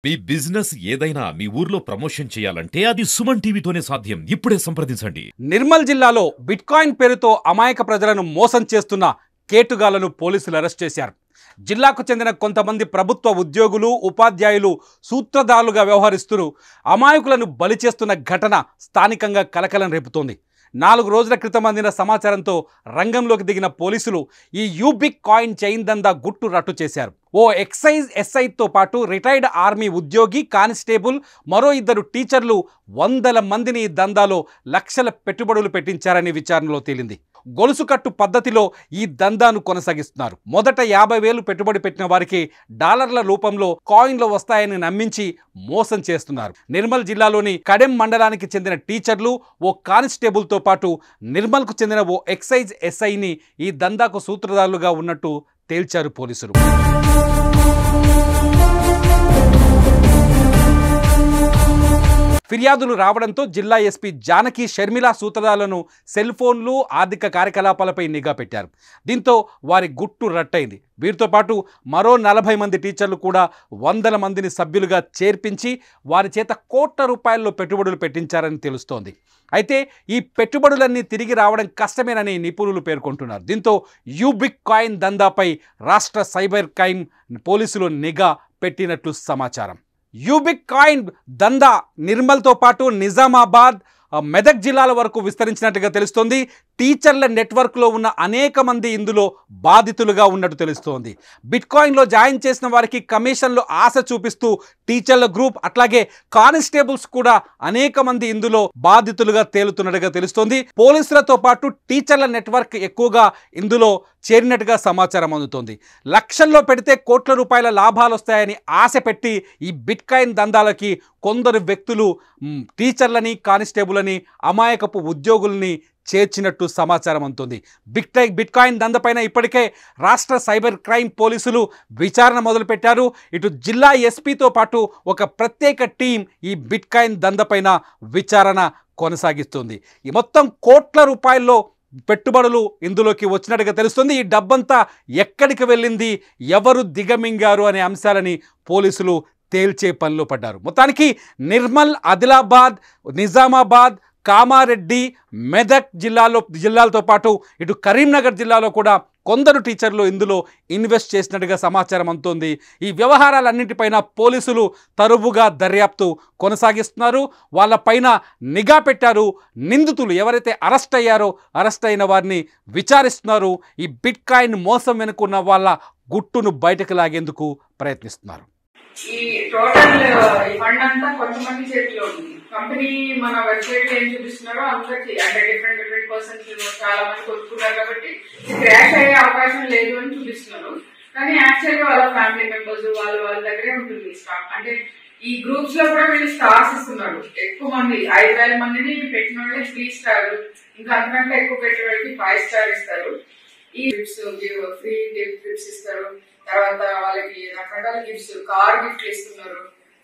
మీ business ఏదైనా మీ ఊర్లో promotion చేయాలంటే అది సుమన్ టీవీతోనే సాధ్యం. ఇప్పుడే సంప్రదించండి. నిర్మల్ జిల్లాలో బిట్కాయిన్ పేరుతో అమాయక ప్రజలను మోసం చేస్తున్న కేటుగాళ్లను పోలీసులు అరెస్ట్ చేశారు. జిల్లాకు చెందిన కొంతమంది ప్రభుత్వ ఉద్యోగులు, ఉపాధ్యాయులు సూత్రధారులుగా వ్యవహరిస్తూ అమాయకులను బలి చేస్తున్న ఘటన స్థానికంగా కలకలం రేపుతోంది. 4 రోజుల క్రితం అందిన సమాచారంతో రంగంలోకి దిగిన పోలీసులు ఈ యూబిక్ కాయిన్ చైన్ దందా గుట్టు రట్టు చేశారు. ఓ ఎక్సైజ్ ఎస్ఐతో పాటు రిటైర్డ్ ఆర్మీ ఉద్యోగి, కానిస్టేబుల్, మరో 2 టీచర్లు వందల మందిని ఈ దందాలో లక్షల పెట్టుబడులు పెట్టించారని విచారణలో తేలింది. గొలుసు కట్టు పద్ధతిలో ఈ దందాను కొనసాగిస్తున్నారు. మొదట 50,000 పెట్టుబడి పెట్టిన వారికి డాలర్ల రూపంలో కాయిన్లు వస్తాయని నమ్మించి మోసం చేస్తున్నారు. నిర్మల్ జిల్లాలోని కడెం మండలానికి చెందిన టీచర్లు, ఓ కానిస్టేబుల్తో పాటు నిర్మల్కు చెందిన ఓ ఎక్సైజ్ ఎస్ఐని ఈ దందాకు సూత్రధారులుగా ఉన్నట్టు తేల్చారు పోలీసులు. ఫిర్యాదులు రావడంతో జిల్లా ఎస్పీ జానకి షర్మిల సూత్రధారులను సెల్ ఫోన్లు, ఆర్థిక కార్యకలాపాలపై నిఘా పెట్టారు. దీంతో వారి గుట్టు రట్టయింది. వీరితో పాటు మరో 40 మంది టీచర్లు కూడా వందల మందిని సభ్యులుగా చేర్పించి వారి చేత కోట్ల రూపాయల్లో పెట్టుబడులు పెట్టించారని తెలుస్తోంది. అయితే ఈ పెట్టుబడులన్నీ తిరిగి రావడం కష్టమేనని నిపుణులు పేర్కొంటున్నారు. దీంతో యూబిక్ కాయిన్ దందాపై రాష్ట్ర సైబర్ క్రైమ్ పోలీసులు నిఘా పెట్టినట్లు సమాచారం. యూబిక్ కాయిన్ దందా నిర్మల్తో పాటు నిజామాబాద్, మెదక్ జిల్లాల వరకు విస్తరించినట్టుగా తెలుస్తోంది. టీచర్ల నెట్వర్క్లో ఉన్న అనేక మంది ఇందులో బాధితులుగా ఉన్నట్టు తెలుస్తోంది. బిట్కాయిన్లో జాయిన్ చేసిన వారికి కమిషన్లు ఆశ చూపిస్తూ టీచర్ల గ్రూప్, అట్లాగే కానిస్టేబుల్స్ కూడా అనేక మంది ఇందులో బాధితులుగా తేలుతున్నట్టుగా తెలుస్తోంది. పోలీసులతో పాటు టీచర్ల నెట్వర్క్ ఎక్కువగా ఇందులో చేరినట్టుగా సమాచారం అందుతోంది. లక్షల్లో పెడితే కోట్ల రూపాయల లాభాలు వస్తాయని ఆశ పెట్టి ఈ బిట్కాయిన్ దందాలకి కొందరు వ్యక్తులు టీచర్లని, కానిస్టేబుల్ని, అమాయకపు ఉద్యోగుల్ని చేర్చినట్టు సమాచారం అందుతుంది. బిట్కాయిన్ దందపైన ఇప్పటికే రాష్ట్ర సైబర్ క్రైమ్ పోలీసులు విచారణ మొదలుపెట్టారు. ఇటు జిల్లా ఎస్పీతో పాటు ఒక ప్రత్యేక టీం ఈ బిట్కాయిన్ దందపైన విచారణ కొనసాగిస్తుంది. ఈ మొత్తం కోట్ల రూపాయల్లో పెట్టుబడులు ఇందులోకి వచ్చినట్టుగా తెలుస్తుంది. ఈ డబ్బంతా ఎక్కడికి వెళ్ళింది, ఎవరు దిగమింగారు అనే అంశాలని పోలీసులు తేల్చే పనిలో పడ్డారు. మొత్తానికి నిర్మల్, ఆదిలాబాద్, నిజామాబాద్, కామారెడ్డి, మెదక్ జిల్లాలతో పాటు ఇటు కరీంనగర్ జిల్లాలో కూడా కొందరు టీచర్లు ఇందులో ఇన్వెస్ట్ చేసినట్టుగా సమాచారం అందుతోంది. ఈ వ్యవహారాలన్నింటిపైన పోలీసులు తరువుగా దర్యాప్తు కొనసాగిస్తున్నారు. వాళ్ళపైన నిఘా పెట్టారు. నిందితులు ఎవరైతే అరెస్ట్ అయ్యారో అరెస్ట్ అయిన వారిని విచారిస్తున్నారు. ఈ బిట్కాయిన్ మోసం వెనుకున్న వాళ్ళ గుట్టును బయటకు లాగేందుకు ప్రయత్నిస్తున్నారు. ఈ టోటల్ ఈ ఫండ్ అంతా కొంతమంది చేతిలో ఉంది. కంపెనీ మన వెబ్సైట్ లో ఏం చూపిస్తున్నారో అందరికి, అంటే డిఫరెంట్ పర్సన్స్ చాలా మంది కొనుక్కున్నారు కాబట్టి క్రాష్ అయ్యే అవకాశం లేదు అని చూపిస్తున్నారు. కానీ యాక్చువల్ గా వాళ్ళ ఫ్యామిలీ మెంబర్స్ వాళ్ళ దగ్గరే ఉంటుంది స్టాక్. అంటే ఈ గ్రూప్స్ లో కూడా వీళ్ళు స్టార్స్ ఇస్తున్నారు. ఎక్కువ మంది 5,000 మందిని పెట్టిన వాళ్ళే 3 స్టార్, ఇంకా అంతకంటే ఎక్కువ పెట్టిన వాళ్ళకి 5 స్టార్ ఇస్తారు. ఈ గిఫ్ట్స్, ఫ్రీ గిఫ్ట్స్ ఇస్తారు. తర్వాత వాళ్ళకి రకరకాల గిఫ్ట్స్, కార్ గిఫ్ట్లు ఇస్తున్నారు.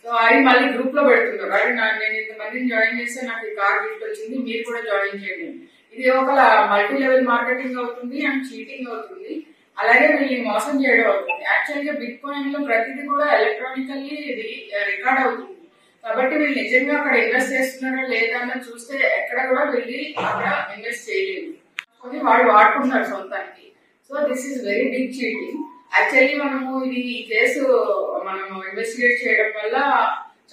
సో అవి మళ్ళీ గ్రూప్ లో పెడుతున్నారు. అవి నేను ఇంతమందిని జాయిన్ చేస్తే నాకు ఈ కార్ గిఫ్ట్ వచ్చింది, మీరు కూడా జాయిన్ చేయండి. ఇది ఒక మల్టీ లెవెల్ మార్కెటింగ్ అవుతుంది అండ్ చీటింగ్ అవుతుంది. అలాగే వీళ్ళని మోసం చేయడం అవుతుంది. యాక్చువల్ గా బిట్ కాయిన్ లో ప్రతిదీ కూడా ఎలక్ట్రానికల్లీ ఇది రికార్డ్ అవుతుంది. కాబట్టి వీళ్ళు నిజంగా అక్కడ ఇన్వెస్ట్ చేస్తున్నారా లేదా అన్నది చూస్తే ఎక్కడ కూడా వెళ్ళి అక్కడ ఇన్వెస్ట్ చేయలేదు. వాడు వాడుకుంటున్నారు సొంతానికి. So this is very big cheating. Actually మనము ఇది కేసు మనము ఇన్వెస్టిగేట్ చేయడం వల్ల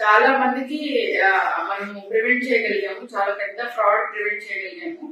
చాలా మందికి మనము ప్రివెంట్ చేయగలిగాము. చాలా పెద్ద ఫ్రాడ్ ప్రివెంట్ చేయగలిగాము.